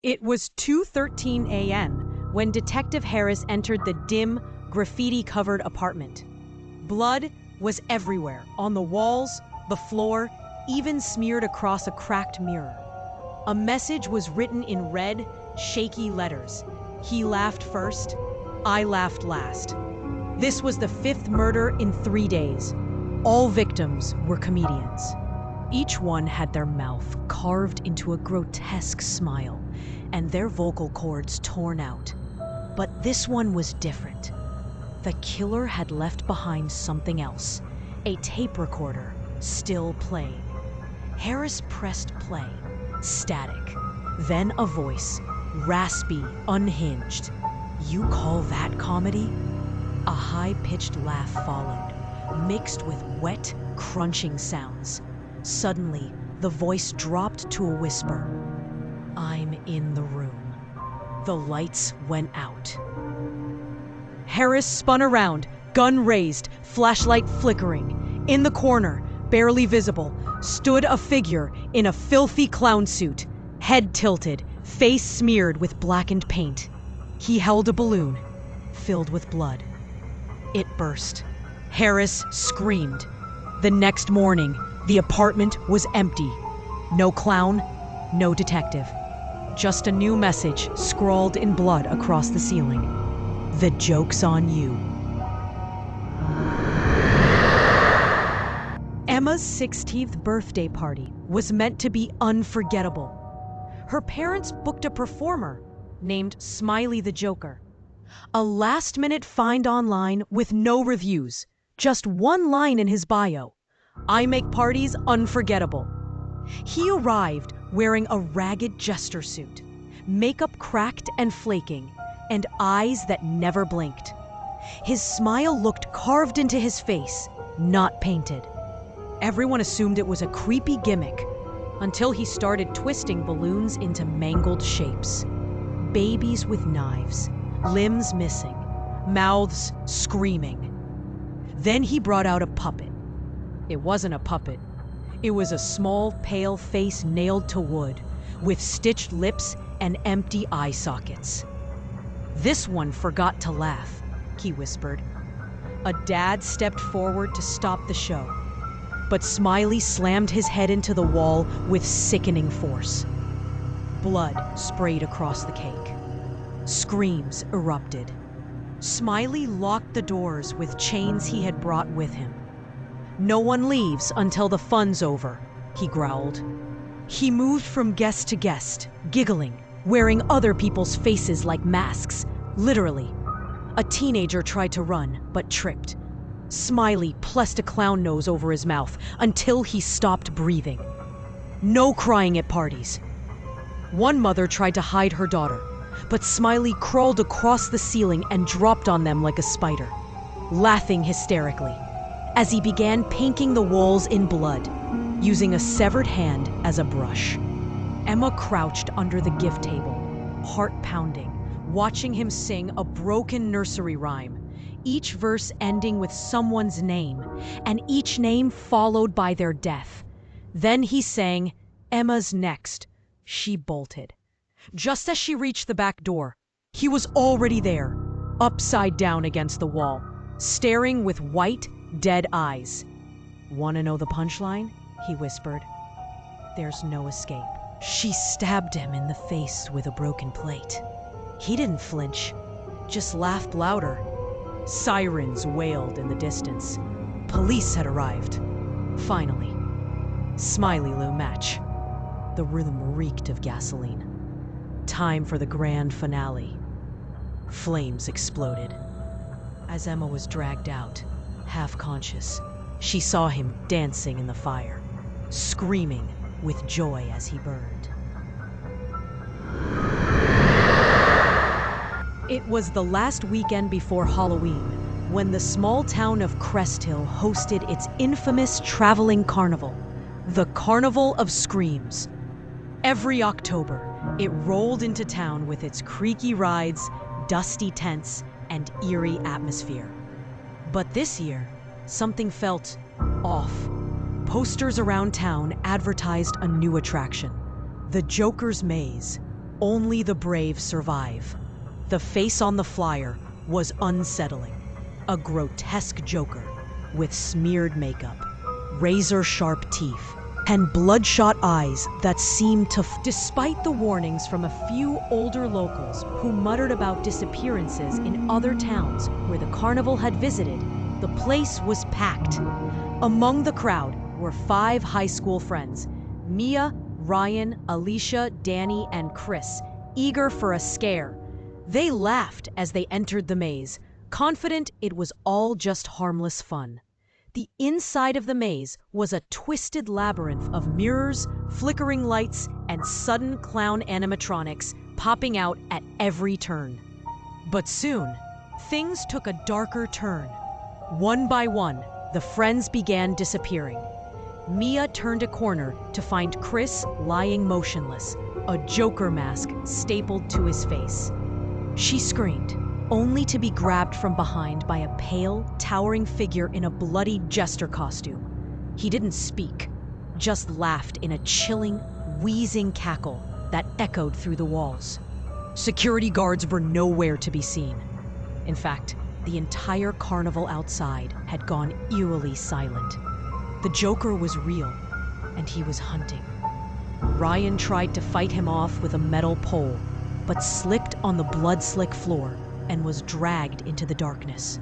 It was 2:13 a.m. when Detective Harris entered the dim, graffiti-covered apartment. Blood was everywhere, on the walls, the floor, even smeared across a cracked mirror. A message was written in red, shaky letters. He laughed first, I laughed last. This was the 5th murder in 3 days. All victims were comedians. Each one had their mouth carved into a grotesque smile and their vocal cords torn out. But this one was different. The killer had left behind something else, a tape recorder still playing. Harris pressed play, static. Then a voice, raspy, unhinged. You call that comedy? A high-pitched laugh followed, mixed with wet, crunching sounds. Suddenly, the voice dropped to a whisper. I'm in the room. The lights went out. Harris spun around, gun raised, flashlight flickering. In the corner, barely visible, stood a figure in a filthy clown suit, head tilted, face smeared with blackened paint. He held a balloon, filled with blood. It burst. Harris screamed. The next morning, the apartment was empty. No clown, no detective. Just a new message scrawled in blood across the ceiling. The joke's on you. Emma's 16th birthday party was meant to be unforgettable. Her parents booked a performer named Smiley the Joker. A last-minute find online with no reviews, just one line in his bio. I make parties unforgettable. He arrived wearing a ragged jester suit, makeup cracked and flaking, and eyes that never blinked. His smile looked carved into his face, not painted. Everyone assumed it was a creepy gimmick until he started twisting balloons into mangled shapes. Babies with knives, limbs missing, mouths screaming. Then he brought out a puppet. It wasn't a puppet. It was a small, pale face nailed to wood, with stitched lips and empty eye sockets. This one forgot to laugh, he whispered. A dad stepped forward to stop the show, but Smiley slammed his head into the wall with sickening force. Blood sprayed across the cake. Screams erupted. Smiley locked the doors with chains he had brought with him. No one leaves until the fun's over, he growled. He moved from guest to guest, giggling, wearing other people's faces like masks, literally. A teenager tried to run, but tripped. Smiley pressed a clown nose over his mouth until he stopped breathing. No crying at parties. One mother tried to hide her daughter, but Smiley crawled across the ceiling and dropped on them like a spider, laughing hysterically, as he began painting the walls in blood, using a severed hand as a brush. Emma crouched under the gift table, heart pounding, watching him sing a broken nursery rhyme, each verse ending with someone's name, and each name followed by their death. Then he sang, Emma's next. She bolted. Just as she reached the back door, he was already there, upside down against the wall, staring with white, dead eyes. "Want to know the punchline?" he whispered. "There's no escape." She stabbed him in the face with a broken plate. He didn't flinch, just laughed louder. Sirens wailed in the distance. Police had arrived. Finally. Smiley blew a match. The rhythm reeked of gasoline. Time for the grand finale. Flames exploded. As Emma was dragged out, half conscious, she saw him dancing in the fire, screaming with joy as he burned. It was the last weekend before Halloween, when the small town of Crest Hill hosted its infamous traveling carnival, the Carnival of Screams. Every October, it rolled into town with its creaky rides, dusty tents, and eerie atmosphere. But this year, something felt off. Posters around town advertised a new attraction, the Joker's Maze. Only the brave survive. The face on the flyer was unsettling. A grotesque Joker with smeared makeup, razor-sharp teeth, and bloodshot eyes that seemed to Despite the warnings from a few older locals who muttered about disappearances in other towns where the carnival had visited, the place was packed. Among the crowd were 5 high school friends, Mia, Ryan, Alicia, Danny, and Chris, eager for a scare. They laughed as they entered the maze, confident it was all just harmless fun. The inside of the maze was a twisted labyrinth of mirrors, flickering lights, and sudden clown animatronics popping out at every turn. But soon, things took a darker turn. One by one, the friends began disappearing. Mia turned a corner to find Chris lying motionless, a Joker mask stapled to his face. She screamed, only to be grabbed from behind by a pale, towering figure in a bloody jester costume. He didn't speak, just laughed in a chilling, wheezing cackle that echoed through the walls. Security guards were nowhere to be seen. In fact, the entire carnival outside had gone eerily silent. The Joker was real, and he was hunting. Ryan tried to fight him off with a metal pole, but slipped on the blood-slick floor and was dragged into the darkness.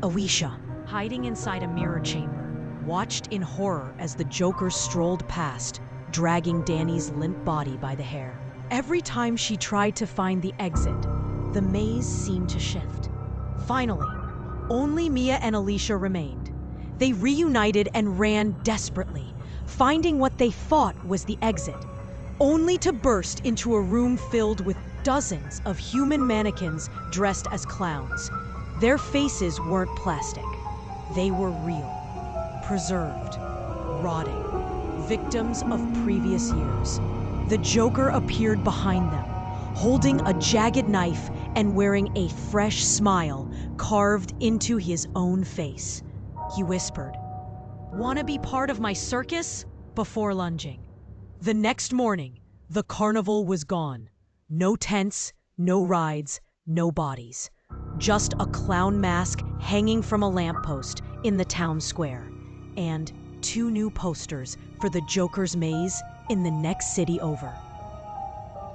Alicia, hiding inside a mirror chamber, watched in horror as the Joker strolled past, dragging Danny's limp body by the hair. Every time she tried to find the exit, the maze seemed to shift. Finally, only Mia and Alicia remained. They reunited and ran desperately, finding what they thought was the exit, only to burst into a room filled with dozens of human mannequins dressed as clowns. Their faces weren't plastic. They were real, preserved, rotting, victims of previous years. The Joker appeared behind them, holding a jagged knife and wearing a fresh smile carved into his own face. He whispered, "Want to be part of my circus?" before lunging. The next morning, the carnival was gone. No tents, no rides, no bodies. Just a clown mask hanging from a lamppost in the town square. And 2 new posters for the Joker's maze in the next city over.